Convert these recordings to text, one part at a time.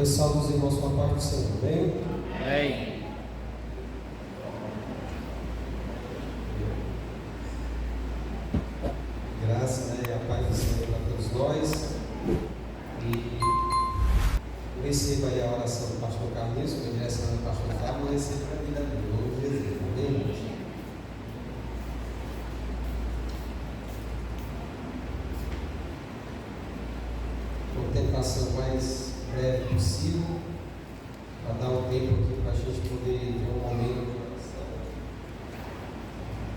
Eu salvo os irmãos com a paz do Senhor, amém? Amém. Graça, né, e a paz do Senhor para todos nós. E receba aí a oração do pastor Carlinhos, com a direção do pastor Fábio, e receba a vida dele, em nome de Jesus, amém? Uma tentação mais breve possível, para dar um tempo aqui para a gente poder ter um momento de oração.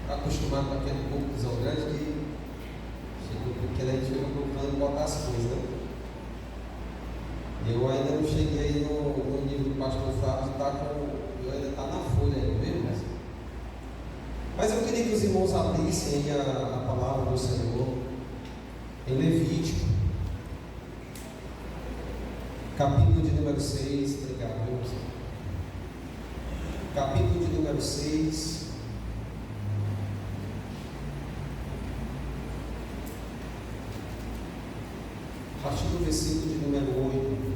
Está acostumado com aquele púlpito grande que chegou pequeno, a gente chegou procurando botar as coisas, né? Eu ainda não cheguei aí no nível do pastor Flávio, eu ainda está na folha aí, viu? Mas eu queria que os irmãos abrissem aí a palavra do Senhor em Levítico, capítulo de número 6, obrigado, irmãos. Capítulo de número 6. A partir do versículo de número 8.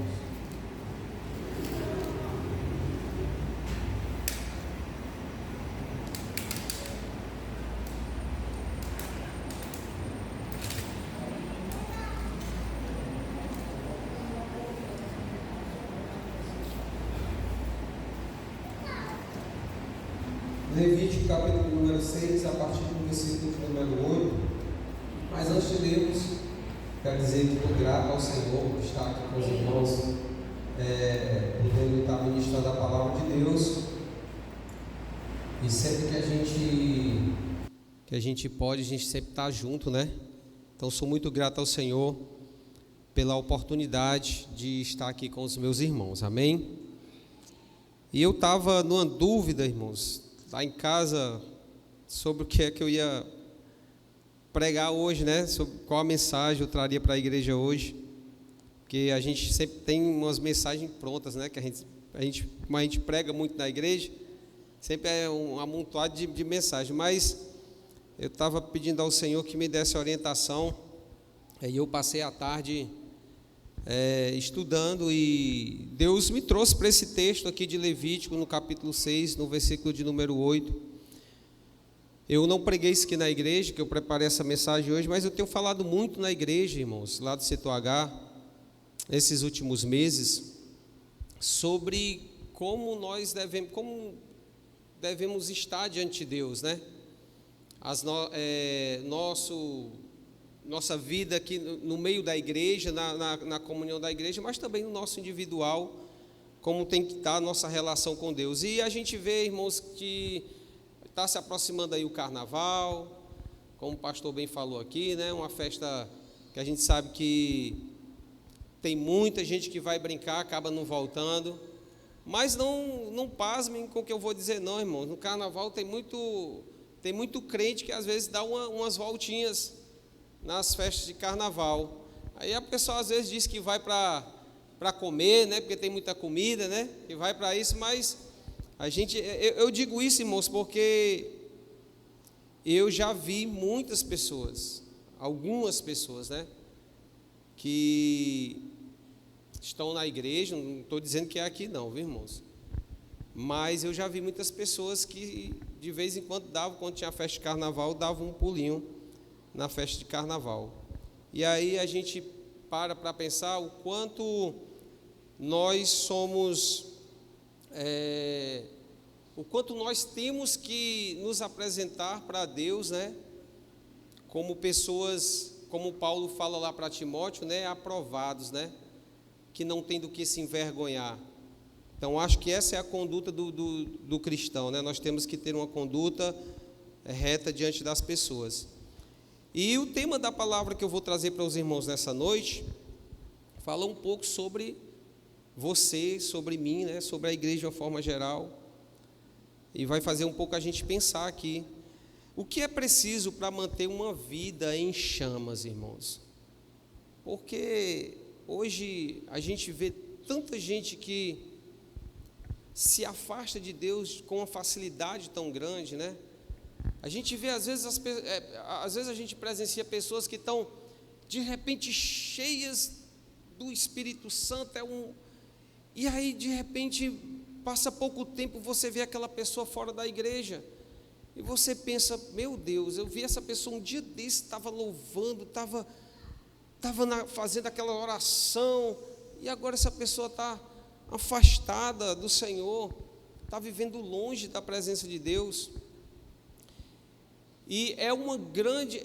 Levítico capítulo número 6, a partir do versículo de número 8. Mas antes de lermos, quero dizer que estou grato ao Senhor por estar aqui com os irmãos, podendo estar ministrando a palavra de Deus. E sempre que a gente pode, a gente sempre está junto, né? Então sou muito grato ao Senhor pela oportunidade de estar aqui com os meus irmãos, amém? E eu estava numa dúvida, irmãos, lá em casa, sobre o que é que eu ia pregar hoje, né? Sobre qual a mensagem eu traria para a igreja hoje, porque a gente sempre tem umas mensagens prontas, né? Que como a gente prega muito na igreja, sempre é um amontoado de mensagem, mas eu estava pedindo ao Senhor que me desse orientação, e eu passei a tarde estudando, e Deus me trouxe para esse texto aqui de Levítico, no capítulo 6, no versículo de número 8. Eu não preguei isso aqui na igreja, que eu preparei essa mensagem hoje, mas eu tenho falado muito na igreja, irmãos, lá do setor H, esses últimos meses, sobre como devemos estar diante de Deus, né? Nossa vida aqui no meio da igreja, na comunhão da igreja, mas também no nosso individual, como tem que estar a nossa relação com Deus. E a gente vê, irmãos, que está se aproximando aí o carnaval, como o pastor bem falou aqui, né? Uma festa que a gente sabe que tem muita gente que vai brincar, acaba não voltando, mas não pasmem com o que eu vou dizer não, irmãos. No carnaval tem muito crente que às vezes dá umas voltinhas nas festas de carnaval. Aí a pessoa às vezes diz que vai para comer, né? Porque tem muita comida, né? Que vai para isso, mas eu digo isso, irmãos, porque eu já vi muitas pessoas, algumas pessoas, né, que estão na igreja, não estou dizendo que é aqui não, viu, irmãos? Mas eu já vi muitas pessoas que de vez em quando quando tinha festa de carnaval, davam um pulinho na festa de carnaval. E aí a gente para pensar o quanto nós somos... o quanto nós temos que nos apresentar para Deus, né? Como pessoas, como Paulo fala lá para Timóteo, né? Aprovados, né? Que não tem do que se envergonhar. Então, acho que essa é a conduta do cristão, né? Nós temos que ter uma conduta reta diante das pessoas. E o tema da palavra que eu vou trazer para os irmãos nessa noite fala um pouco sobre você, sobre mim, né? Sobre a igreja de uma forma geral, e vai fazer um pouco a gente pensar aqui o que é preciso para manter uma vida em chamas, irmãos. Porque hoje a gente vê tanta gente que se afasta de Deus com uma facilidade tão grande, né? A gente vê às vezes a gente presencia pessoas que estão de repente cheias do Espírito Santo, E aí, de repente, passa pouco tempo, você vê aquela pessoa fora da igreja, e você pensa, meu Deus, eu vi essa pessoa um dia desse, estava louvando, estava fazendo aquela oração, e agora essa pessoa está afastada do Senhor, está vivendo longe da presença de Deus. E é uma grande,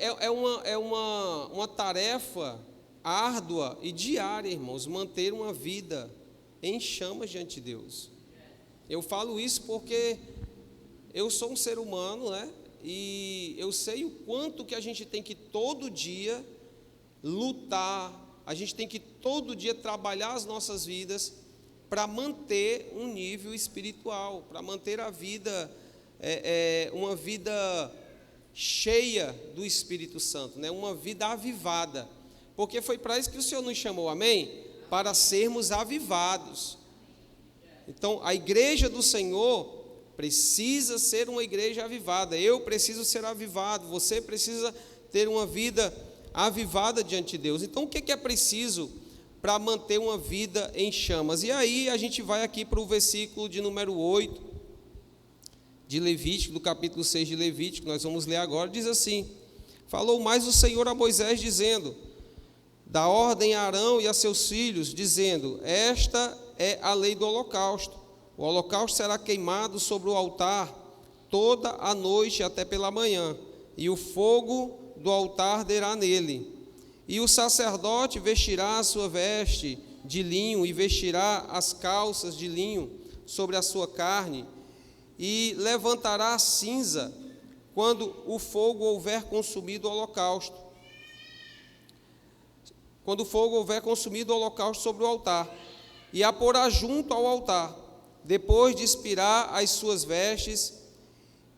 uma tarefa árdua e diária, irmãos, manter uma vida em chamas diante de Deus. Eu falo isso porque eu sou um ser humano, né? E eu sei o quanto que a gente tem que todo dia lutar, a gente tem que todo dia trabalhar as nossas vidas para manter um nível espiritual, para manter a vida, uma vida cheia do Espírito Santo, né? Uma vida avivada, porque foi para isso que o Senhor nos chamou, amém? Para sermos avivados. Então, a igreja do Senhor precisa ser uma igreja avivada. Eu preciso ser avivado, você precisa ter uma vida avivada diante de Deus. Então, o que é preciso para manter uma vida em chamas? E aí a gente vai aqui para o versículo de número 8 de Levítico, do capítulo 6 de Levítico, nós vamos ler agora. Diz assim: falou mais o Senhor a Moisés, dizendo: dá ordem a Arão e a seus filhos, dizendo: esta é a lei do holocausto. O holocausto será queimado sobre o altar toda a noite até pela manhã, e o fogo do altar arderá nele. E o sacerdote vestirá a sua veste de linho e vestirá as calças de linho sobre a sua carne, e levantará a cinza quando o fogo houver consumido o holocausto. Quando o fogo houver consumido o holocausto sobre o altar, e a porá junto ao altar, depois de expirar as suas vestes,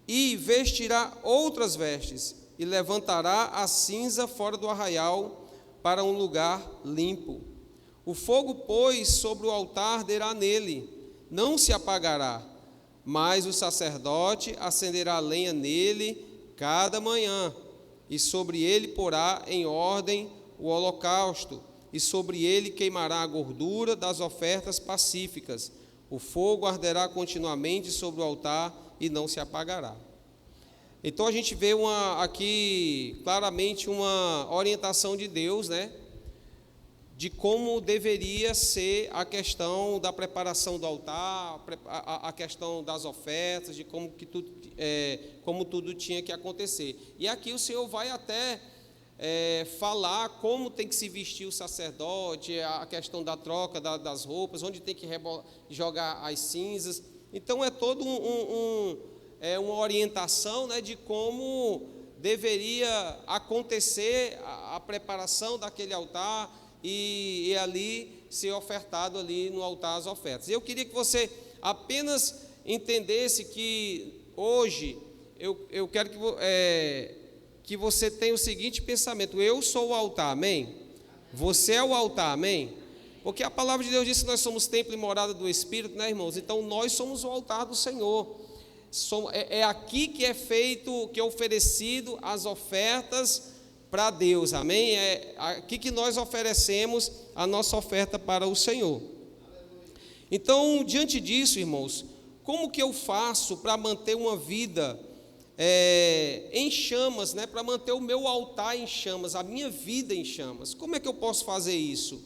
e vestirá outras vestes, e levantará a cinza fora do arraial para um lugar limpo. O fogo, pois, sobre o altar arderá nele, não se apagará, mas o sacerdote acenderá a lenha nele cada manhã, e sobre ele porá em ordem o holocausto, e sobre ele queimará a gordura das ofertas pacíficas. O fogo arderá continuamente sobre o altar e não se apagará. Então a gente vê aqui claramente uma orientação de Deus, né? De como deveria ser a questão da preparação do altar, a questão das ofertas, de como tudo tinha que acontecer. E aqui o Senhor vai até falar como tem que se vestir o sacerdote, a questão da troca das roupas, onde tem que jogar as cinzas. Então é todo uma orientação, né, de como deveria acontecer a preparação daquele altar e ali ser ofertado ali no altar as ofertas. Eu queria que você apenas entendesse que hoje eu quero que você tenha o seguinte pensamento: eu sou o altar, amém? Você é o altar, amém? Porque a palavra de Deus diz que nós somos templo e morada do Espírito, né, irmãos? Então nós somos o altar do Senhor. É aqui que é feito, que é oferecido as ofertas para Deus, amém? É aqui que nós oferecemos a nossa oferta para o Senhor. Então, diante disso, irmãos, como que eu faço para manter uma vida em chamas, né? Para manter o meu altar em chamas, a minha vida em chamas? Como é que eu posso fazer isso?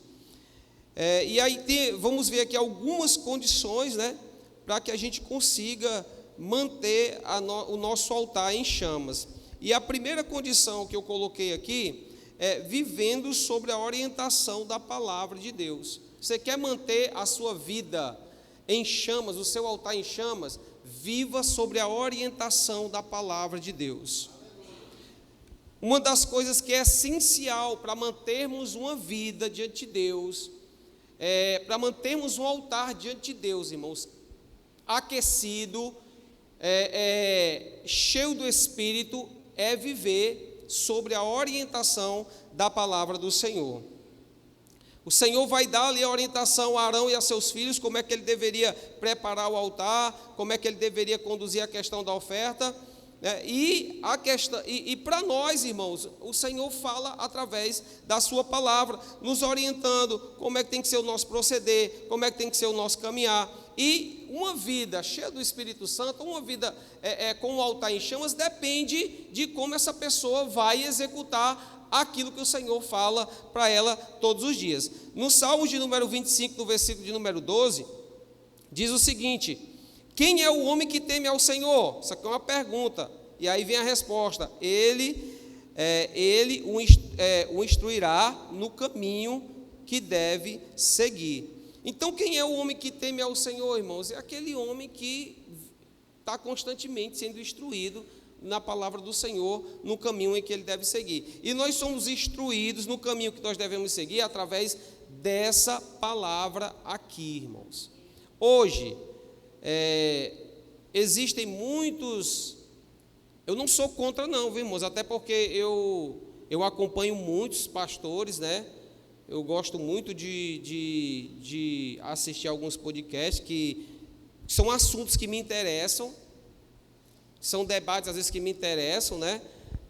E aí vamos ver aqui algumas condições, né? Para que a gente consiga manter o nosso altar em chamas. E a primeira condição que eu coloquei aqui é vivendo sobre a orientação da palavra de Deus. Você quer manter a sua vida em chamas, o seu altar em chamas? Viva sobre a orientação da palavra de Deus. Uma das coisas que é essencial para mantermos uma vida diante de Deus, para mantermos um altar diante de Deus, irmãos, aquecido, cheio do Espírito, é viver sobre a orientação da palavra do Senhor. O Senhor vai dar ali a orientação a Arão e a seus filhos, como é que ele deveria preparar o altar, como é que ele deveria conduzir a questão da oferta, E a questão, e para nós, irmãos, o Senhor fala através da sua palavra, nos orientando como é que tem que ser o nosso proceder, como é que tem que ser o nosso caminhar. E uma vida cheia do Espírito Santo, uma vida com o altar em chamas, depende de como essa pessoa vai executar aquilo que o Senhor fala para ela todos os dias. No Salmo de número 25, no versículo de número 12, diz o seguinte: quem é o homem que teme ao Senhor? Isso aqui é uma pergunta. E aí vem a resposta: Ele o instruirá no caminho que deve seguir. Então, quem é o homem que teme ao Senhor, irmãos? É aquele homem que está constantemente sendo instruído na palavra do Senhor, no caminho em que ele deve seguir. E nós somos instruídos no caminho que nós devemos seguir através dessa palavra aqui, irmãos. Hoje, existem muitos, eu não sou contra não, viu, irmãos, até porque eu acompanho muitos pastores, né? Eu gosto muito de assistir alguns podcasts que são assuntos que me interessam, são debates às vezes que me interessam, né?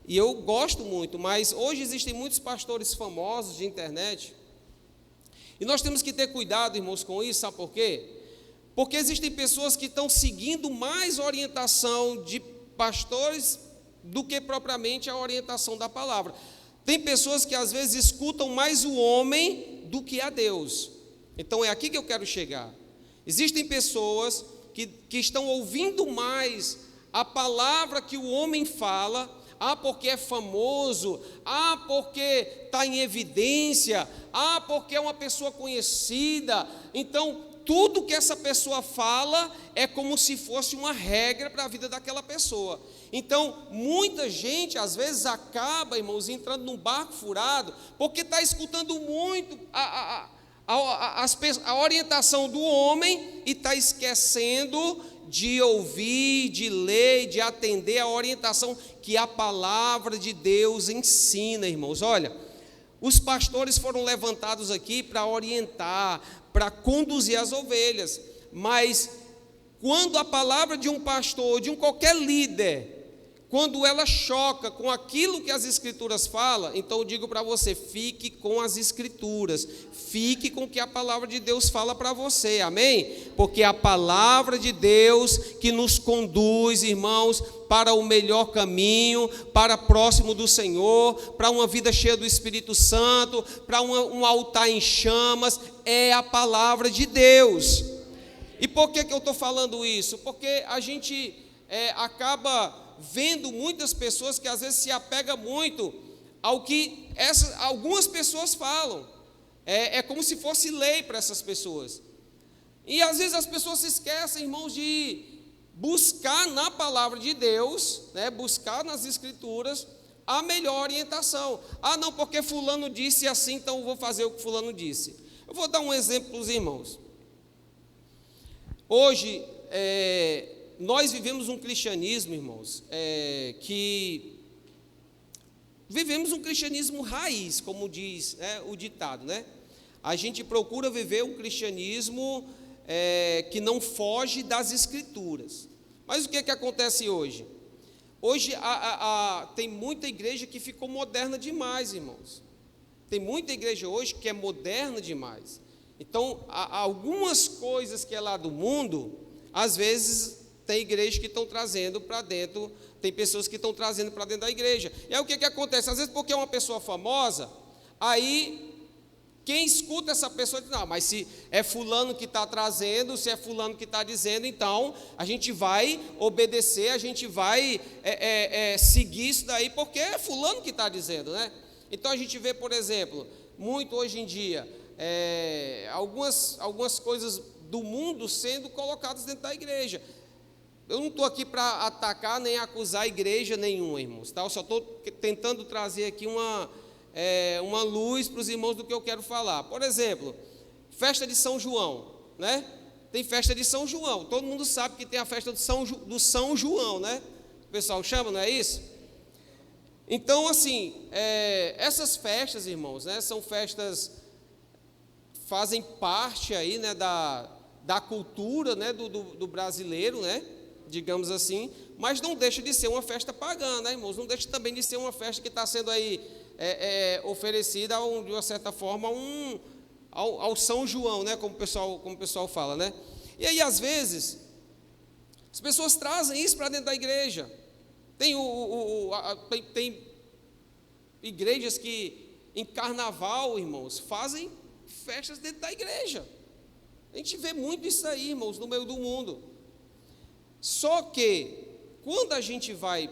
E eu gosto muito, mas hoje existem muitos pastores famosos de internet, e nós temos que ter cuidado, irmãos, com isso, sabe por quê? Porque existem pessoas que estão seguindo mais orientação de pastores do que propriamente a orientação da palavra. Tem pessoas que às vezes escutam mais o homem do que a Deus. Então é aqui que eu quero chegar. Existem pessoas que estão ouvindo mais a palavra que o homem fala, porque é famoso, porque está em evidência, porque é uma pessoa conhecida. Então, tudo que essa pessoa fala é como se fosse uma regra para a vida daquela pessoa. Então, muita gente, às vezes, acaba, irmãos, entrando num barco furado, porque está escutando muito a orientação do homem e está esquecendo de ouvir, de ler, de atender a orientação que a palavra de Deus ensina, irmãos. Olha, os pastores foram levantados aqui para orientar, para conduzir as ovelhas, mas quando a palavra de um pastor, de qualquer líder, quando ela choca com aquilo que as Escrituras falam, então eu digo para você, fique com as Escrituras, fique com o que a palavra de Deus fala para você, amém? Porque é a palavra de Deus que nos conduz, irmãos, para o melhor caminho, para próximo do Senhor, para uma vida cheia do Espírito Santo, para um altar em chamas, é a palavra de Deus. E por que eu estou falando isso? Porque a gente acaba vendo muitas pessoas que às vezes se apega muito ao que algumas pessoas falam, é como se fosse lei para essas pessoas, e às vezes as pessoas se esquecem, irmãos, de buscar na palavra de Deus, né, buscar nas Escrituras a melhor orientação. Não, porque fulano disse assim, então eu vou fazer o que fulano disse. Eu vou dar um exemplo para os irmãos. Hoje, nós vivemos um cristianismo, irmãos, que vivemos um cristianismo raiz, como diz o ditado, né? A gente procura viver um cristianismo que não foge das Escrituras. Mas o que acontece hoje? Hoje tem muita igreja que ficou moderna demais, irmãos. Tem muita igreja hoje que é moderna demais. Então, algumas coisas que é lá do mundo, às vezes tem igrejas que estão trazendo para dentro, tem pessoas que estão trazendo para dentro da igreja. E aí o que acontece? Às vezes porque é uma pessoa famosa, aí quem escuta essa pessoa diz, não, mas se é fulano que está trazendo, se é fulano que está dizendo, então a gente vai obedecer, a gente vai seguir isso daí, porque é fulano que está dizendo, né? Então a gente vê, por exemplo, muito hoje em dia, algumas coisas do mundo sendo colocadas dentro da igreja. Eu não estou aqui para atacar nem acusar igreja nenhuma, irmãos, tá? Eu só estou tentando trazer aqui uma luz para os irmãos do que eu quero falar. Por exemplo, festa de São João, né? Tem festa de São João, todo mundo sabe que tem a festa do São João, né? O pessoal chama, não é isso? Então, assim, essas festas, irmãos, né, são festas, fazem parte aí, né, da cultura, né, do brasileiro, né? digamos assim, mas não deixa de ser uma festa pagã, né, irmãos? Não deixa também de ser uma festa que está sendo aí oferecida, de uma certa forma, ao São João, né, como o pessoal fala, né? E aí, às vezes, as pessoas trazem isso para dentro da igreja. Tem igrejas que, em carnaval, irmãos, fazem festas dentro da igreja. A gente vê muito isso aí, irmãos, no meio do mundo. Só que, quando a gente vai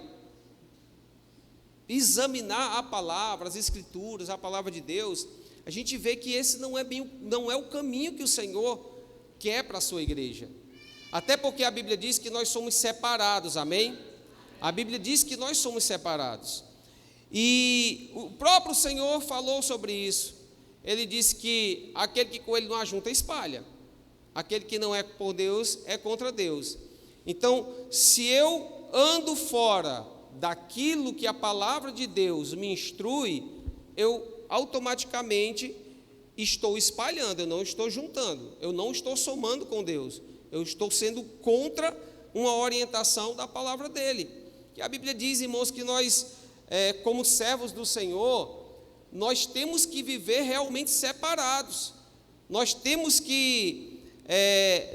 examinar a palavra, as escrituras, a palavra de Deus, a gente vê que esse não é o caminho que o Senhor quer para a sua igreja. Até porque a Bíblia diz que nós somos separados, amém? A Bíblia diz que nós somos separados. E o próprio Senhor falou sobre isso. Ele disse que aquele que com ele não ajunta, espalha. Aquele que não é por Deus, é contra Deus. Então, se eu ando fora daquilo que a palavra de Deus me instrui, eu automaticamente estou espalhando, eu não estou juntando, eu não estou somando com Deus, eu estou sendo contra uma orientação da palavra dele. E a Bíblia diz, irmãos, que nós, como servos do Senhor, nós temos que viver realmente separados, nós temos que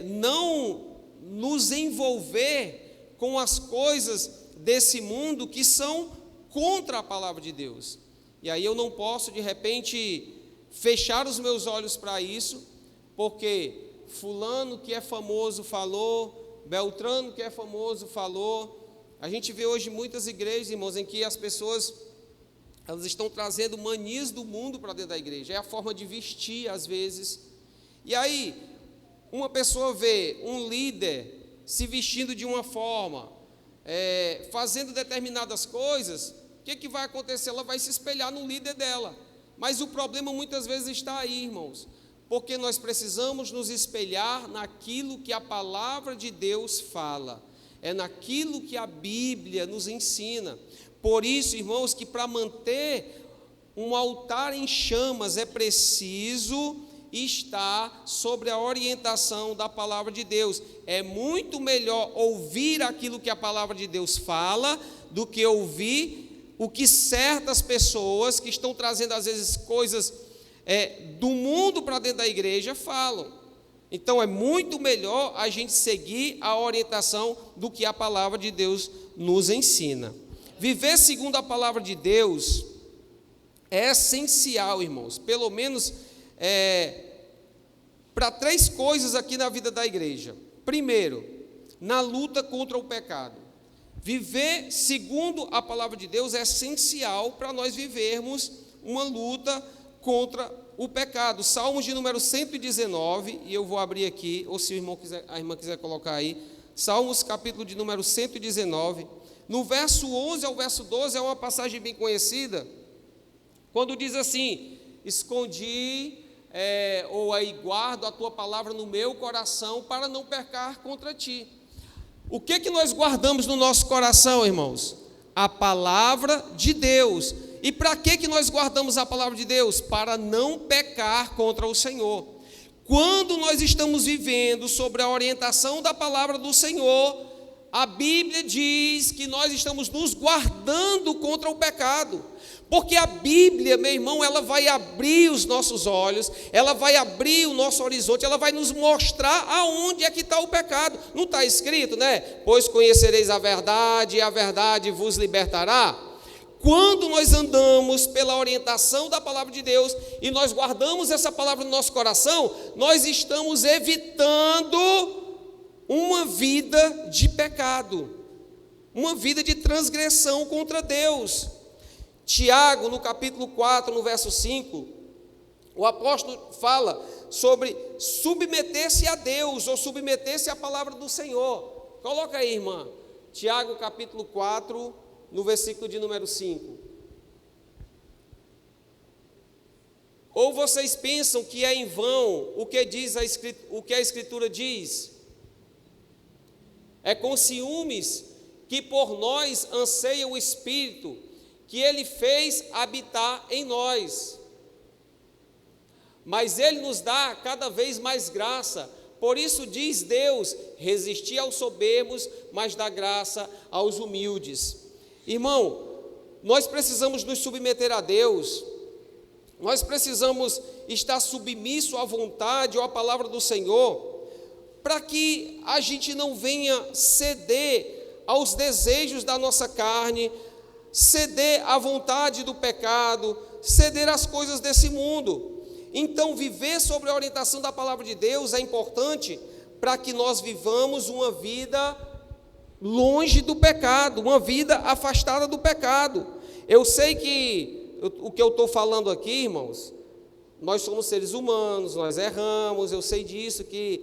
não nos envolver com as coisas desse mundo que são contra a palavra de Deus. E aí eu não posso, de repente, fechar os meus olhos para isso, porque fulano que é famoso falou, Beltrano que é famoso falou. A gente vê hoje muitas igrejas, irmãos, em que as pessoas, elas estão trazendo manias do mundo para dentro da igreja. É a forma de vestir, às vezes. E aí, uma pessoa vê um líder se vestindo de uma forma, fazendo determinadas coisas, o que vai acontecer? Ela vai se espelhar no líder dela. Mas o problema muitas vezes está aí, irmãos, porque nós precisamos nos espelhar naquilo que a palavra de Deus fala, é naquilo que a Bíblia nos ensina. Por isso, irmãos, que para manter um altar em chamas é preciso estar sobre a orientação da palavra de Deus. É muito melhor ouvir aquilo que a palavra de Deus fala do que ouvir o que certas pessoas que estão trazendo às vezes coisas do mundo para dentro da igreja falam. Então é muito melhor a gente seguir a orientação do que a palavra de Deus nos ensina. Viver segundo a palavra de Deus é essencial, irmãos, pelo menos para 3 coisas aqui na vida da igreja. Primeiro, na luta contra o pecado. Viver segundo a palavra de Deus é essencial para nós vivermos uma luta contra o pecado. Salmos de número 119, e eu vou abrir aqui, ou se a irmã quiser colocar aí, Salmos capítulo de número 119, no verso 11 ao verso 12, é uma passagem bem conhecida, quando diz assim: escondi, ou aí guardo a tua palavra no meu coração, para não pecar contra ti. O que nós guardamos no nosso coração, irmãos? A palavra de Deus. E para que nós guardamos a palavra de Deus? Para não pecar contra o Senhor. Quando nós estamos vivendo sobre a orientação da palavra do Senhor, a Bíblia diz que nós estamos nos guardando contra o pecado. Porque a Bíblia, meu irmão, ela vai abrir os nossos olhos, ela vai abrir o nosso horizonte, ela vai nos mostrar aonde é que está o pecado. Não está escrito, né? Pois conhecereis a verdade e a verdade vos libertará. Quando nós andamos pela orientação da palavra de Deus e nós guardamos essa palavra no nosso coração, nós estamos evitando uma vida de pecado, uma vida de transgressão contra Deus. Tiago, no capítulo 4, no verso 5, o apóstolo fala sobre submeter-se a Deus, ou submeter-se à palavra do Senhor. Coloca aí, irmã, Tiago, capítulo 4, no versículo de número 5. Ou vocês pensam que é em vão o que a Escritura diz? É com ciúmes que por nós anseia o Espírito, que Ele fez habitar em nós. Mas Ele nos dá cada vez mais graça, Por isso diz Deus: resistir aos soberbos, mas dá graça aos humildes. Irmão, nós precisamos nos submeter a Deus, nós precisamos estar submisso à vontade ou à palavra do Senhor, para que a gente não venha ceder aos desejos da nossa carne, ceder à vontade do pecado, ceder às coisas desse mundo. Então, viver sobre a orientação da palavra de Deus é importante para que nós vivamos uma vida longe do pecado, uma vida afastada do pecado. Eu sei que o que eu estou falando aqui, irmãos, nós somos seres humanos, nós erramos, eu sei disso, que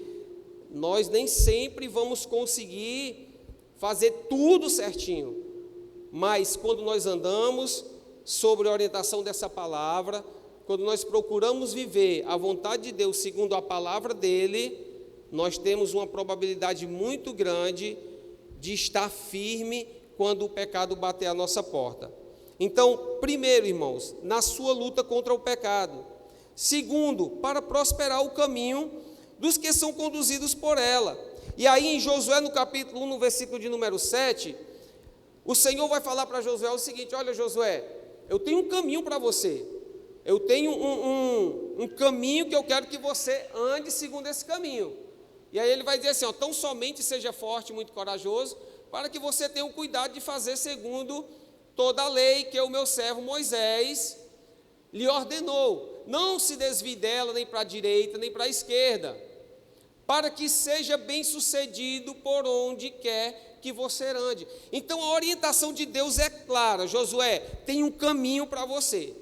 nós nem sempre vamos conseguir fazer tudo certinho, mas quando nós andamos sobre a orientação dessa palavra, quando nós procuramos viver a vontade de Deus segundo a palavra dele, nós temos uma probabilidade muito grande de estar firme quando o pecado bater a nossa porta. Então, primeiro, irmãos, na sua luta contra o pecado. Segundo, para prosperar o caminho dos que são conduzidos por ela. E aí em Josué, no capítulo 1, no versículo de número 7, o Senhor vai falar para Josué o seguinte: olha, Josué, eu tenho um caminho para você. Eu tenho um caminho que eu quero que você ande segundo esse caminho. E aí ele vai dizer assim, ó, tão somente seja forte e muito corajoso, para que você tenha o cuidado de fazer segundo toda a lei que o meu servo Moisés lhe ordenou. Não se desvie dela nem para a direita, nem para a esquerda, para que seja bem sucedido por onde quer que você ande. Então a orientação de Deus é clara: Josué, tem um caminho para você.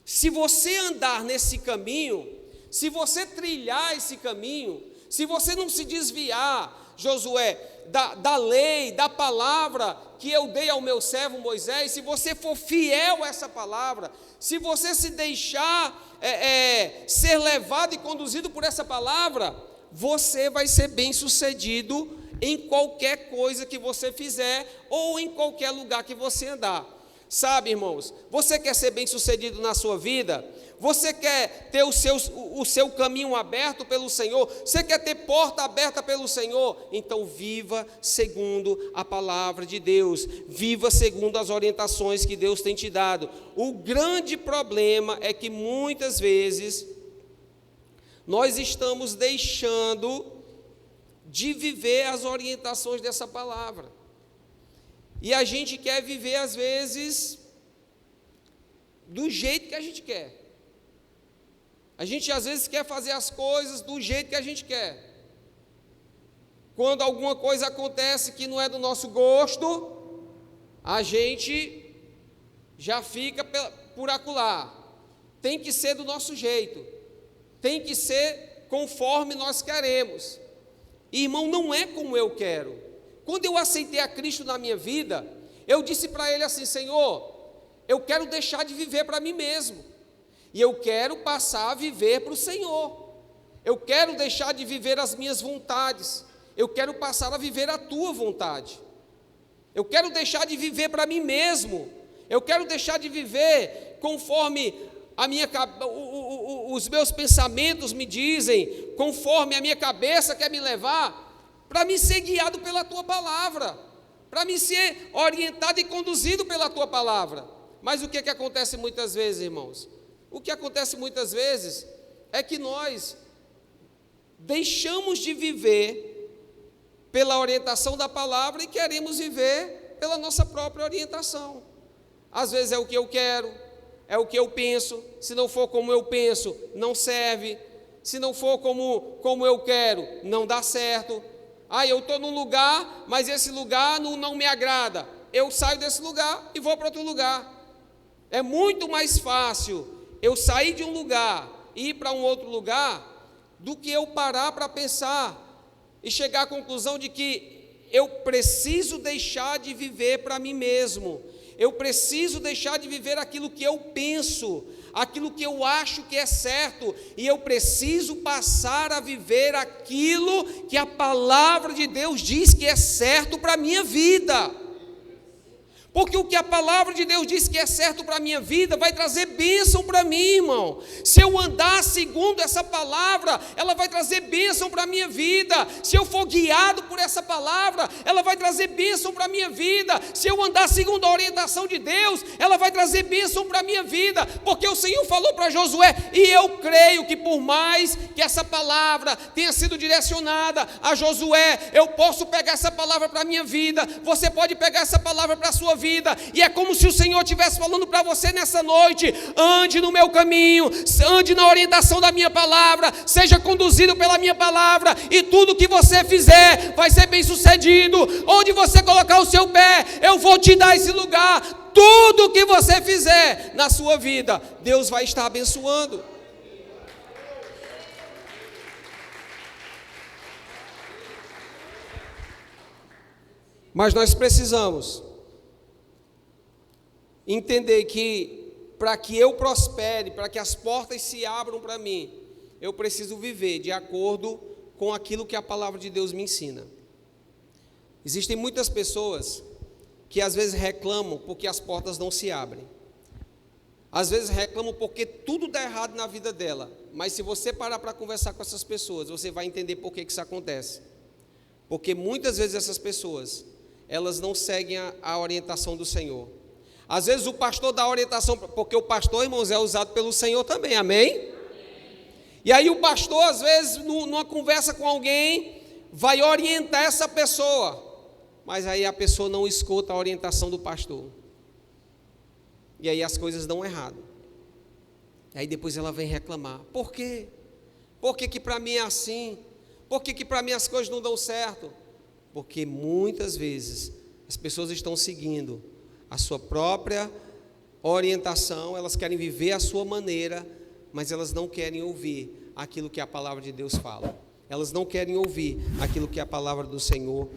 Se você andar nesse caminho, se você trilhar esse caminho, se você não se desviar, Josué, da lei, da palavra que eu dei ao meu servo Moisés, se você for fiel a essa palavra, se você se deixar ser levado e conduzido por essa palavra, você vai ser bem sucedido em qualquer coisa que você fizer ou em qualquer lugar que você andar. Sabe, irmãos, você quer ser bem sucedido na sua vida? Você quer ter o seu caminho aberto pelo Senhor? Você quer ter porta aberta pelo Senhor? Então viva segundo a palavra de Deus, viva segundo as orientações que Deus tem te dado. O grande problema é que muitas vezes nós estamos deixando de viver as orientações dessa palavra. E a gente quer viver, às vezes, do jeito que a gente quer. A gente, às vezes, quer fazer as coisas do jeito que a gente quer. Quando alguma coisa acontece que não é do nosso gosto, a gente já fica por acolá. Tem que ser do nosso jeito. Tem que ser conforme nós queremos. Irmão, não é como eu quero. Quando eu aceitei a Cristo na minha vida, eu disse para Ele assim: Senhor, eu quero deixar de viver para mim mesmo, e eu quero passar a viver para o Senhor. Eu quero deixar de viver as minhas vontades, eu quero passar a viver a Tua vontade. Eu quero deixar de viver para mim mesmo, eu quero deixar de viver conforme os meus pensamentos me dizem, conforme a minha cabeça quer me levar, para me ser guiado pela Tua palavra, para me ser orientado e conduzido pela Tua palavra. Mas o que acontece muitas vezes, irmãos? O que acontece muitas vezes é que nós deixamos de viver pela orientação da palavra e queremos viver pela nossa própria orientação. Às vezes é o que eu quero, é o que eu penso. Se não for como eu penso, não serve. Se não for como eu quero, não dá certo. Eu estou num lugar, mas esse lugar não me agrada. Eu saio desse lugar e vou para outro lugar. É muito mais fácil eu sair de um lugar e ir para um outro lugar do que eu parar para pensar e chegar à conclusão de que eu preciso deixar de viver para mim mesmo. Eu preciso deixar de viver aquilo que eu penso, aquilo que eu acho que é certo, e eu preciso passar a viver aquilo que a palavra de Deus diz que é certo para a minha vida. Porque o que a palavra de Deus diz que é certo para a minha vida, vai trazer bênção para mim, irmão. Se eu andar segundo essa palavra, ela vai trazer bênção para a minha vida. Se eu for guiado por essa palavra, ela vai trazer bênção para a minha vida. Se eu andar segundo a orientação de Deus, ela vai trazer bênção para a minha vida. Porque o Senhor falou para Josué, e eu creio que por mais que essa palavra tenha sido direcionada a Josué, eu posso pegar essa palavra para a minha vida, você pode pegar essa palavra para a sua vida, e é como se o Senhor estivesse falando para você nessa noite: ande no meu caminho, ande na orientação da minha palavra, seja conduzido pela minha palavra, e tudo que você fizer vai ser bem sucedido. Onde você colocar o seu pé, eu vou te dar esse lugar. Tudo que você fizer na sua vida, Deus vai estar abençoando. Mas nós precisamos entender que, para que eu prospere, para que as portas se abram para mim, eu preciso viver de acordo com aquilo que a palavra de Deus me ensina. Existem muitas pessoas que às vezes reclamam porque as portas não se abrem. Às vezes reclamam porque tudo dá errado na vida dela. Mas se você parar para conversar com essas pessoas, você vai entender por que isso acontece. Porque muitas vezes essas pessoas, elas não seguem a orientação do Senhor. Às vezes o pastor dá orientação, porque o pastor, irmãos, é usado pelo Senhor também, amém? E aí o pastor, às vezes, numa conversa com alguém, vai orientar essa pessoa, mas aí a pessoa não escuta a orientação do pastor. E aí as coisas dão errado. Aí depois ela vem reclamar: por quê? Por que para mim é assim? Por que para mim as coisas não dão certo? Porque muitas vezes as pessoas estão seguindo a sua própria orientação, elas querem viver a sua maneira, mas elas não querem ouvir aquilo que a palavra de Deus fala. Elas não querem ouvir aquilo que a palavra do Senhor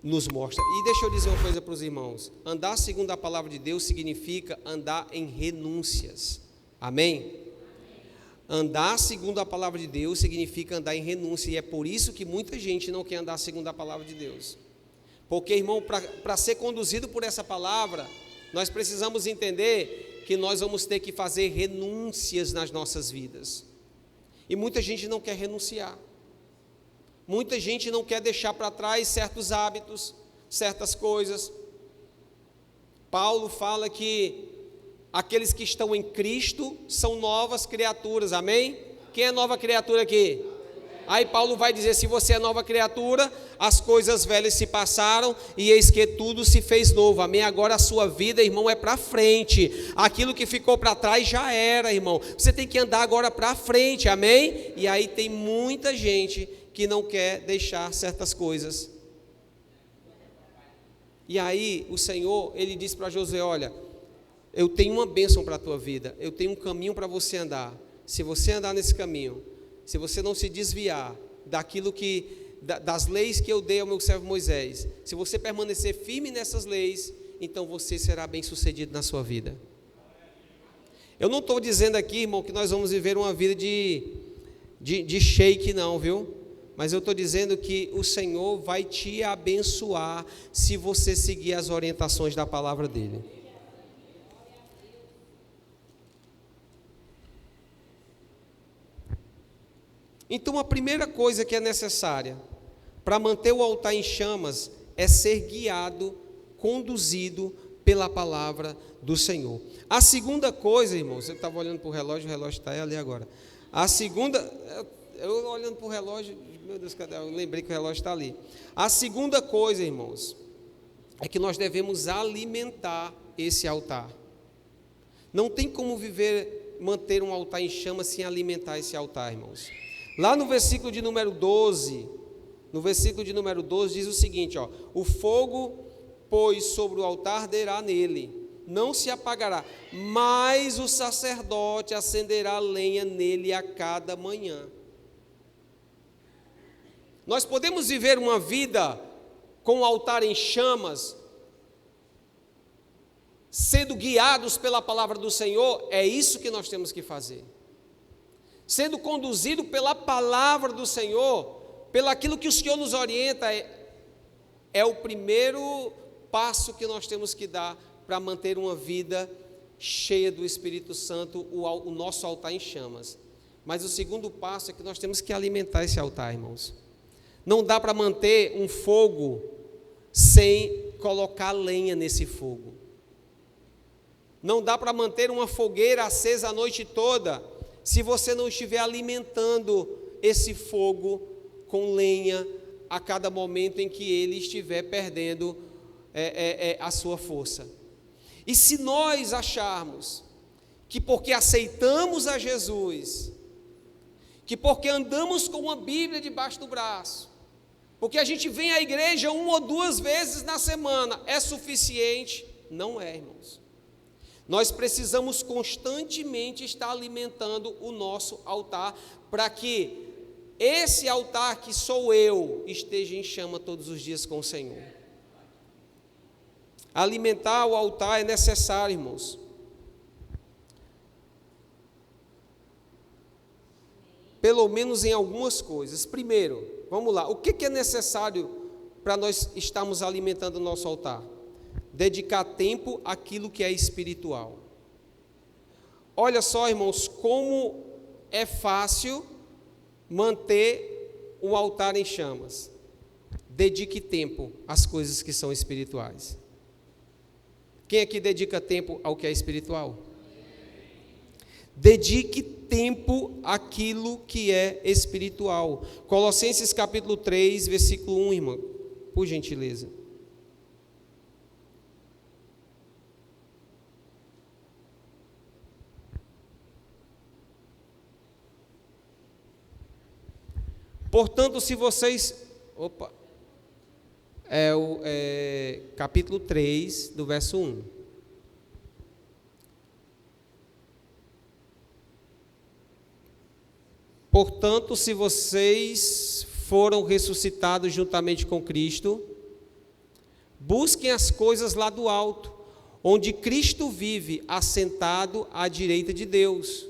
nos mostra. E deixa eu dizer uma coisa para os irmãos: andar segundo a palavra de Deus significa andar em renúncias. Amém? Andar segundo a palavra de Deus significa andar em renúncia, e é por isso que muita gente não quer andar segundo a palavra de Deus. Porque, irmão, para ser conduzido por essa palavra, nós precisamos entender que nós vamos ter que fazer renúncias nas nossas vidas. E muita gente não quer renunciar. Muita gente não quer deixar para trás certos hábitos, certas coisas. Paulo fala que aqueles que estão em Cristo são novas criaturas, amém? Quem é nova criatura aqui? Aí Paulo vai dizer: se você é nova criatura, as coisas velhas se passaram e eis que tudo se fez novo, amém? Agora a sua vida, irmão, é para frente. Aquilo que ficou para trás já era, irmão. Você tem que andar agora para frente, amém? E aí tem muita gente que não quer deixar certas coisas. E aí o Senhor, Ele disse para Josué: olha, eu tenho uma bênção para a tua vida, eu tenho um caminho para você andar. Se você andar nesse caminho, se você não se desviar daquilo das leis que eu dei ao meu servo Moisés, se você permanecer firme nessas leis, então você será bem sucedido na sua vida. Eu não estou dizendo aqui, irmão, que nós vamos viver uma vida de shake, não, viu? Mas eu estou dizendo que o Senhor vai te abençoar se você seguir as orientações da palavra dEle. Então a primeira coisa que é necessária para manter o altar em chamas é ser guiado, conduzido pela palavra do Senhor. A segunda coisa, irmãos, eu estava olhando para o relógio está ali agora. A segunda, eu olhando para o relógio, meu Deus, cadê? Eu lembrei que o relógio está ali. A segunda coisa, irmãos, é que nós devemos alimentar esse altar. Não tem como manter um altar em chamas sem alimentar esse altar, irmãos. Lá no versículo de número 12, diz o seguinte, ó: o fogo, pois, sobre o altar arderá nele, não se apagará, mas o sacerdote acenderá lenha nele a cada manhã. Nós podemos viver uma vida com o altar em chamas, sendo guiados pela palavra do Senhor. É isso que nós temos que fazer. Sendo conduzido pela palavra do Senhor, pelo aquilo que o Senhor nos orienta, é o primeiro passo que nós temos que dar para manter uma vida cheia do Espírito Santo, o nosso altar em chamas. Mas o segundo passo é que nós temos que alimentar esse altar, irmãos. Não dá para manter um fogo sem colocar lenha nesse fogo. Não dá para manter uma fogueira acesa a noite toda se você não estiver alimentando esse fogo com lenha a cada momento em que ele estiver perdendo a sua força. E se nós acharmos que porque aceitamos a Jesus, que porque andamos com a Bíblia debaixo do braço, porque a gente vem à igreja 1 ou 2 vezes na semana, é suficiente? Não é, irmãos. Nós precisamos constantemente estar alimentando o nosso altar, para que esse altar que sou eu esteja em chama todos os dias com o Senhor. Alimentar o altar é necessário, irmãos. Pelo menos em algumas coisas. Primeiro, vamos lá, o que é necessário para nós estarmos alimentando o nosso altar? Dedicar tempo àquilo que é espiritual. Olha só, irmãos, como é fácil manter o altar em chamas. Dedique tempo às coisas que são espirituais. Quem aqui dedica tempo ao que é espiritual? Dedique tempo àquilo que é espiritual. Colossenses capítulo 3, versículo 1, irmão, por gentileza. Portanto, se vocês... capítulo 3, do verso 1. Portanto, se vocês foram ressuscitados juntamente com Cristo, busquem as coisas lá do alto, onde Cristo vive, assentado à direita de Deus.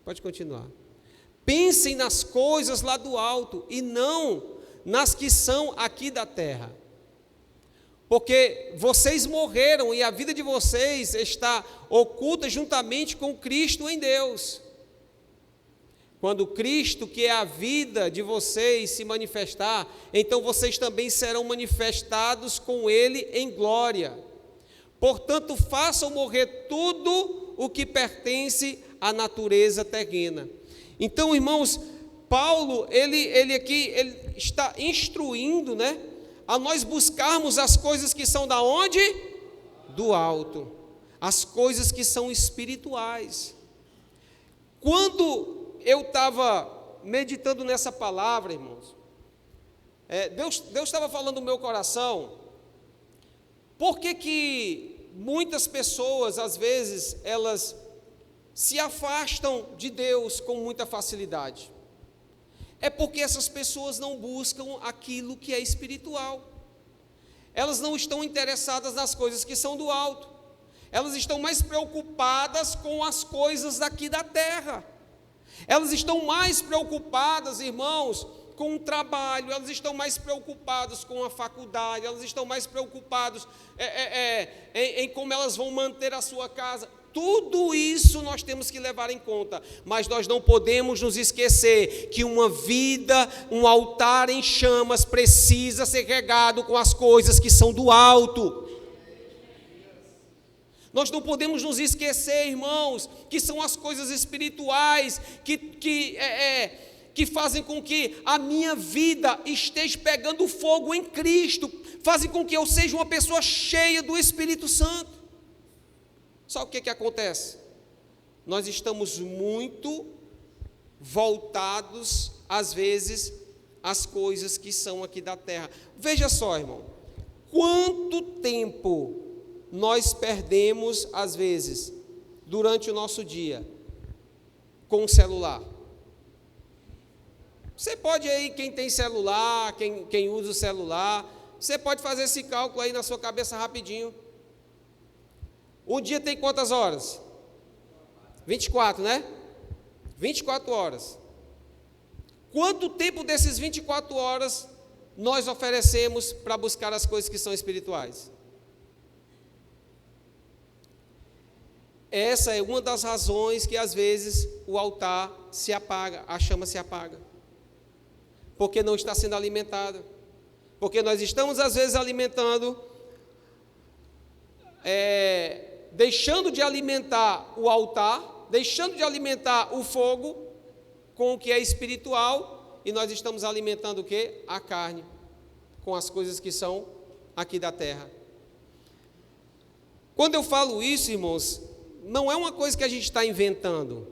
Pode continuar. Pensem nas coisas lá do alto e não nas que são aqui da terra. Porque vocês morreram e a vida de vocês está oculta juntamente com Cristo em Deus. Quando Cristo, que é a vida de vocês, se manifestar, então vocês também serão manifestados com Ele em glória. Portanto, façam morrer tudo o que pertence à natureza terrena. Então, irmãos, Paulo, ele aqui está instruindo, né, a nós buscarmos as coisas que são da onde? Do alto. As coisas que são espirituais. Quando eu estava meditando nessa palavra, irmãos, Deus estava falando no meu coração, por que muitas pessoas, às vezes, elas se afastam de Deus com muita facilidade? É porque essas pessoas não buscam aquilo que é espiritual. Elas não estão interessadas nas coisas que são do alto. Elas estão mais preocupadas com as coisas daqui da terra. Elas estão mais preocupadas, irmãos, com o trabalho, elas estão mais preocupadas com a faculdade, elas estão mais preocupadas em como elas vão manter a sua casa. Tudo isso nós temos que levar em conta, mas nós não podemos nos esquecer que uma vida, um altar em chamas precisa ser regado com as coisas que são do alto. Nós não podemos nos esquecer, irmãos, que são as coisas espirituais que fazem com que a minha vida esteja pegando fogo em Cristo, fazem com que eu seja uma pessoa cheia do Espírito Santo. Sabe o que acontece? Nós estamos muito voltados, às vezes, às coisas que são aqui da terra. Veja só, irmão, quanto tempo nós perdemos, às vezes, durante o nosso dia, com o celular. Você pode aí, quem tem celular, quem usa o celular, você pode fazer esse cálculo aí na sua cabeça rapidinho. Um dia tem quantas horas? 24, né? 24 horas. Quanto tempo desses 24 horas nós oferecemos para buscar as coisas que são espirituais? Essa é uma das razões que às vezes o altar se apaga, a chama se apaga, porque não está sendo alimentada, porque nós estamos às vezes alimentando, deixando de alimentar o altar, deixando de alimentar o fogo com o que é espiritual, e nós estamos alimentando o quê? A carne, com as coisas que são aqui da terra. Quando eu falo isso, irmãos, não é uma coisa que a gente está inventando,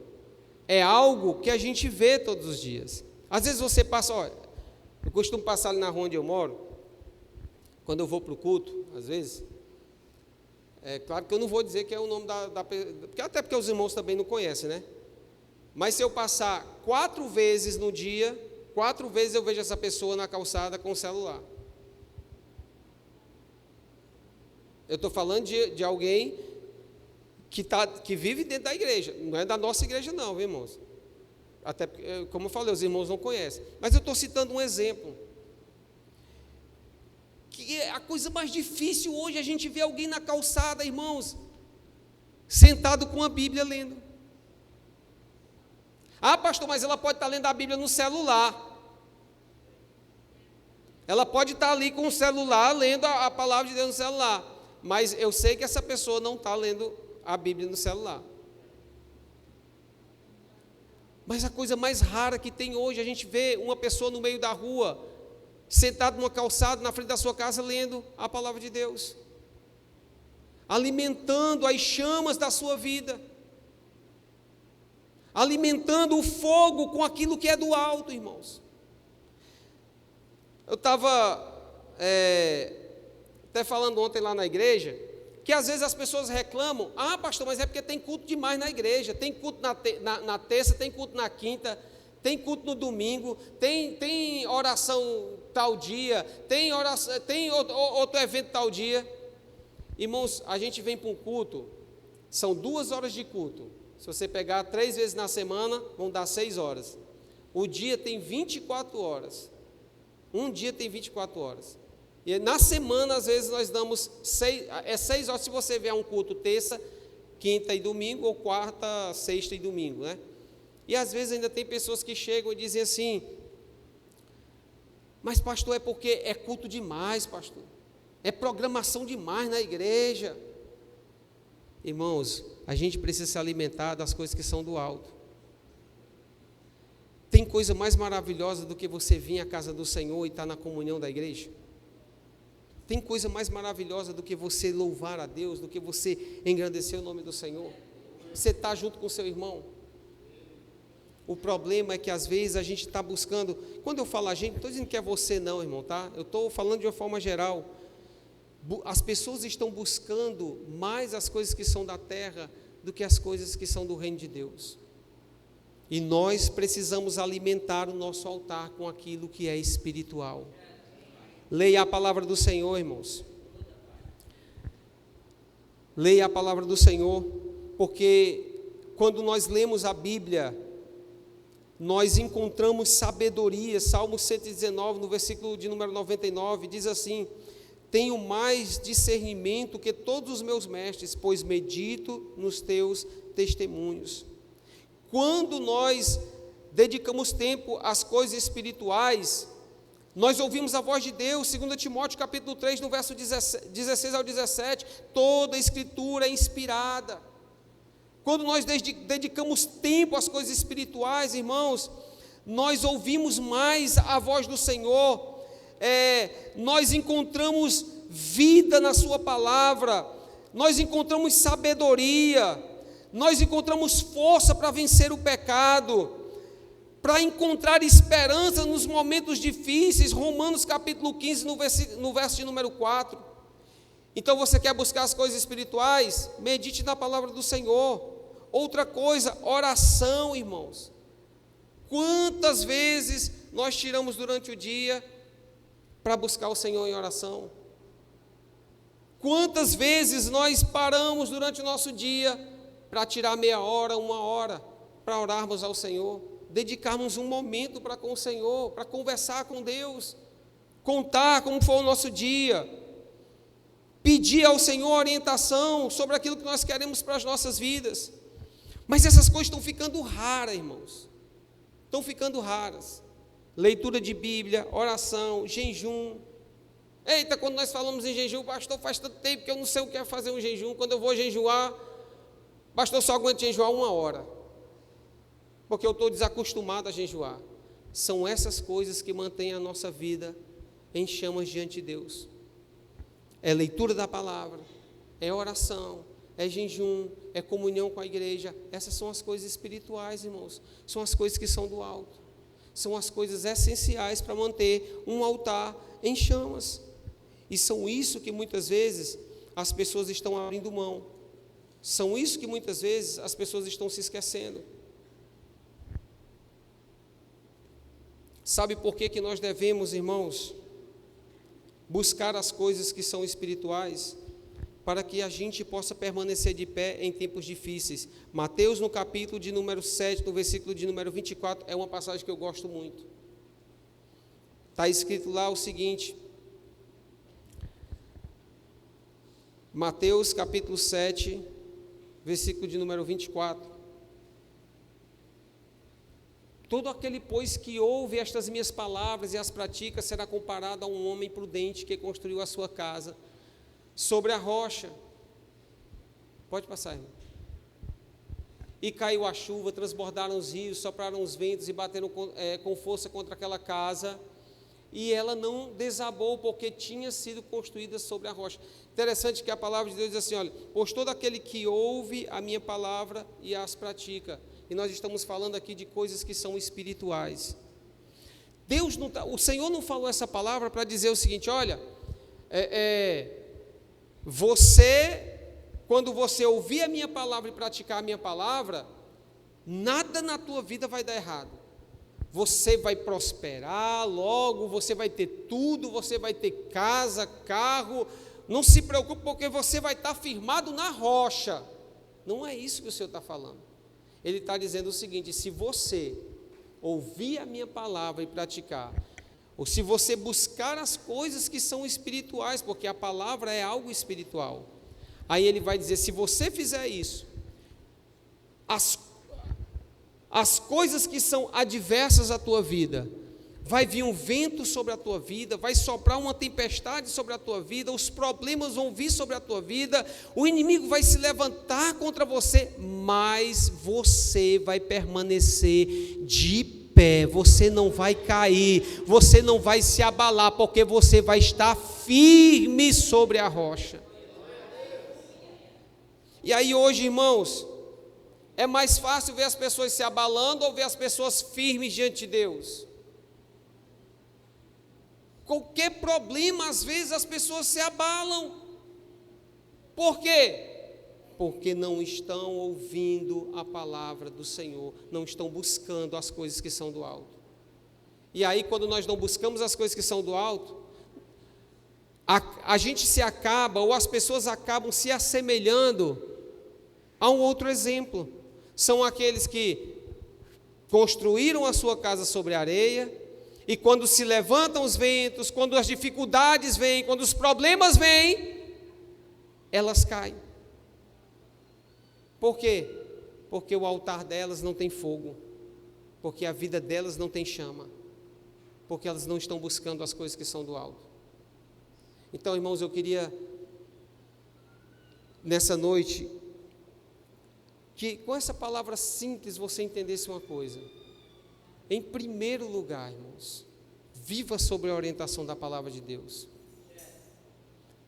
é algo que a gente vê todos os dias. Às vezes você passa, olha, eu costumo passar ali na rua onde eu moro, quando eu vou para o culto, às vezes, é claro que eu não vou dizer que é o nome até porque os irmãos também não conhecem, né? Mas se eu passar 4 vezes no dia, 4 vezes eu vejo essa pessoa na calçada com o celular. Eu estou falando de alguém que vive dentro da igreja, não é da nossa igreja não, viu, irmãos? Até porque, como eu falei, os irmãos não conhecem. Mas eu estou citando um exemplo. Que é a coisa mais difícil hoje, a gente vê alguém na calçada, irmãos, sentado com a Bíblia lendo. Ah, pastor, mas ela pode estar lendo a Bíblia no celular. Ela pode estar ali com o celular, lendo a palavra de Deus no celular. Mas eu sei que essa pessoa não está lendo a Bíblia no celular. Mas a coisa mais rara que tem hoje, a gente vê uma pessoa no meio da rua, sentado numa calçada, na frente da sua casa, lendo a palavra de Deus, alimentando as chamas da sua vida, alimentando o fogo com aquilo que é do alto, irmãos. Eu estava até falando ontem lá na igreja, que às vezes as pessoas reclamam, ah, pastor, mas é porque tem culto demais na igreja, tem culto na terça, tem culto na quinta, tem culto no domingo, tem oração tal dia, tem outro evento tal dia. Irmãos, a gente vem para um culto, são 2 horas de culto. Se você pegar 3 vezes na semana, vão dar 6 horas. O dia tem 24 horas. Um dia tem 24 horas. E na semana, às vezes, nós damos 6 horas, se você vier um culto terça, quinta e domingo, ou quarta, sexta e domingo, né? E às vezes ainda tem pessoas que chegam e dizem assim, mas pastor, é porque é culto demais, pastor, é programação demais na igreja. Irmãos, a gente precisa se alimentar das coisas que são do alto. Tem coisa mais maravilhosa do que você vir à casa do Senhor e estar na comunhão da igreja? Tem coisa mais maravilhosa do que você louvar a Deus, do que você engrandecer o nome do Senhor? Você está junto com o seu irmão. O problema é que às vezes a gente está buscando, quando eu falo a gente, não estou dizendo que é você não, irmão, tá? Eu estou falando de uma forma geral. As pessoas estão buscando mais as coisas que são da terra do que as coisas que são do reino de Deus. E nós precisamos alimentar o nosso altar com aquilo que é espiritual. Leia a palavra do Senhor, irmãos. Leia a palavra do Senhor, porque quando nós lemos a Bíblia, nós encontramos sabedoria. Salmo 119, no versículo de número 99, diz assim: tenho mais discernimento que todos os meus mestres, pois medito nos teus testemunhos. Quando nós dedicamos tempo às coisas espirituais, nós ouvimos a voz de Deus. 2 Timóteo capítulo 3, no verso 16 ao 17, toda a escritura é inspirada. Quando nós dedicamos tempo às coisas espirituais, irmãos, nós ouvimos mais a voz do Senhor, nós encontramos vida na sua palavra, nós encontramos sabedoria, nós encontramos força para vencer o pecado, para encontrar esperança nos momentos difíceis. Romanos capítulo 15, no verso de número 4. Então você quer buscar as coisas espirituais? Medite na palavra do Senhor. Outra coisa, oração, irmãos. Quantas vezes nós tiramos durante o dia para buscar o Senhor em oração? Quantas vezes nós paramos durante o nosso dia para tirar meia hora, 1 hora, para orarmos ao Senhor? Dedicarmos um momento para com o Senhor, para conversar com Deus. contar como foi o nosso dia, pedir ao Senhor orientação sobre aquilo que nós queremos para as nossas vidas. Mas essas coisas estão ficando raras, irmãos. Estão ficando raras. Leitura de Bíblia, oração, jejum. Eita, quando nós falamos em jejum, pastor, faz tanto tempo que eu não sei o que é fazer um jejum. Quando eu vou jejuar, pastor, só aguento jejuar 1 hora, porque eu estou desacostumado a jejuar. São essas coisas que mantêm a nossa vida em chamas diante de Deus. É leitura da palavra, é oração, é jejum, é comunhão com a igreja. Essas são as coisas espirituais, irmãos. São as coisas que são do alto. São as coisas essenciais para manter um altar em chamas. E são isso que muitas vezes as pessoas estão abrindo mão. São isso que muitas vezes as pessoas estão se esquecendo. Sabe por que nós devemos, irmãos, buscar as coisas que são espirituais? Para que a gente possa permanecer de pé em tempos difíceis. Mateus, no capítulo de número 7, no versículo de número 24, é uma passagem que eu gosto muito. Está escrito lá o seguinte, Mateus capítulo 7, versículo de número 24. Todo aquele, pois, que ouve estas minhas palavras e as pratica, será comparado a um homem prudente que construiu a sua casa sobre a rocha. Pode passar, irmão. E caiu a chuva, transbordaram os rios, sopraram os ventos e bateram com força contra aquela casa, e ela não desabou, porque tinha sido construída sobre a rocha. Interessante que a palavra de Deus diz assim, olha, pois todo aquele que ouve a minha palavra e as pratica. E nós estamos falando aqui de coisas que são espirituais. O Senhor não falou essa palavra para dizer o seguinte, olha, quando você ouvir a minha palavra e praticar a minha palavra, nada na tua vida vai dar errado. Você vai prosperar logo, você vai ter tudo, você vai ter casa, carro, não se preocupe, porque você vai estar firmado na rocha. Não é isso que o Senhor está falando. Ele está dizendo o seguinte, se você ouvir a minha palavra e praticar, ou se você buscar as coisas que são espirituais, porque a palavra é algo espiritual, aí ele vai dizer, se você fizer isso, as coisas que são adversas à tua vida, vai vir um vento sobre a tua vida, vai soprar uma tempestade sobre a tua vida, os problemas vão vir sobre a tua vida, o inimigo vai se levantar contra você, mas você vai permanecer de pé, você não vai cair, você não vai se abalar, porque você vai estar firme sobre a rocha. E aí hoje, irmãos, é mais fácil ver as pessoas se abalando ou ver as pessoas firmes diante de Deus? Qualquer problema, às vezes as pessoas se abalam. Por quê? Porque não estão ouvindo a palavra do Senhor, não estão buscando as coisas que são do alto. E aí, quando nós não buscamos as coisas que são do alto, a gente se acaba, ou as pessoas acabam se assemelhando a um outro exemplo. São aqueles que construíram a sua casa sobre areia, e quando se levantam os ventos, quando as dificuldades vêm, quando os problemas vêm, elas caem. Por quê? Porque o altar delas não tem fogo, porque a vida delas não tem chama, porque elas não estão buscando as coisas que são do alto. Então, irmãos, eu queria, nessa noite, que com essa palavra simples você entendesse uma coisa. Em primeiro lugar, irmãos, viva sobre a orientação da palavra de Deus.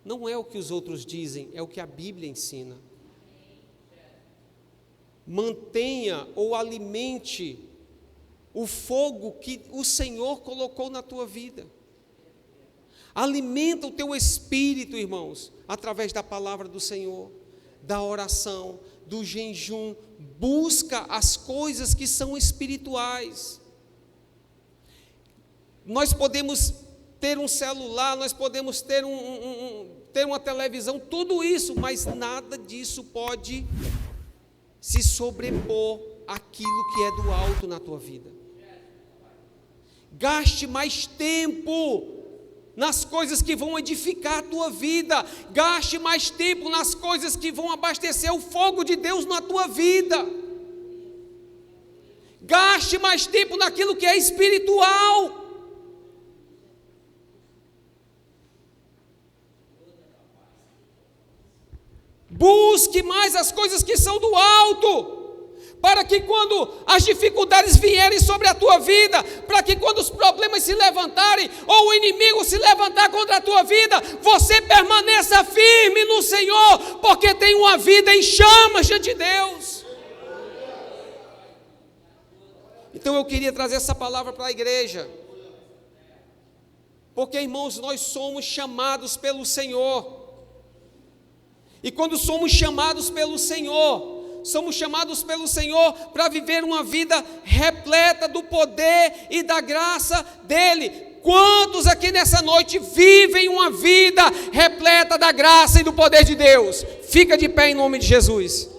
Não é o que os outros dizem, é o que a Bíblia ensina. Mantenha ou alimente o fogo que o Senhor colocou na tua vida. Alimenta o teu espírito, irmãos, através da palavra do Senhor, da oração, do jejum. Busca as coisas que são espirituais. Nós podemos ter um celular, nós podemos ter ter uma televisão, tudo isso, mas nada disso pode se sobrepor àquilo que é do alto na tua vida. Gaste mais tempo nas coisas que vão edificar a tua vida. Gaste mais tempo nas coisas que vão abastecer o fogo de Deus na tua vida. Gaste mais tempo naquilo que é espiritual. Busque mais as coisas que são do alto, para que quando as dificuldades vierem sobre a tua vida, para que quando os problemas se levantarem, ou o inimigo se levantar contra a tua vida, você permaneça firme no Senhor, porque tem uma vida em chamas diante de Deus. Então eu queria trazer essa palavra para a igreja, porque, irmãos, nós somos chamados pelo Senhor. E quando somos chamados pelo Senhor para viver uma vida repleta do poder e da graça dEle. Quantos aqui nessa noite vivem uma vida repleta da graça e do poder de Deus? Fica de pé em nome de Jesus.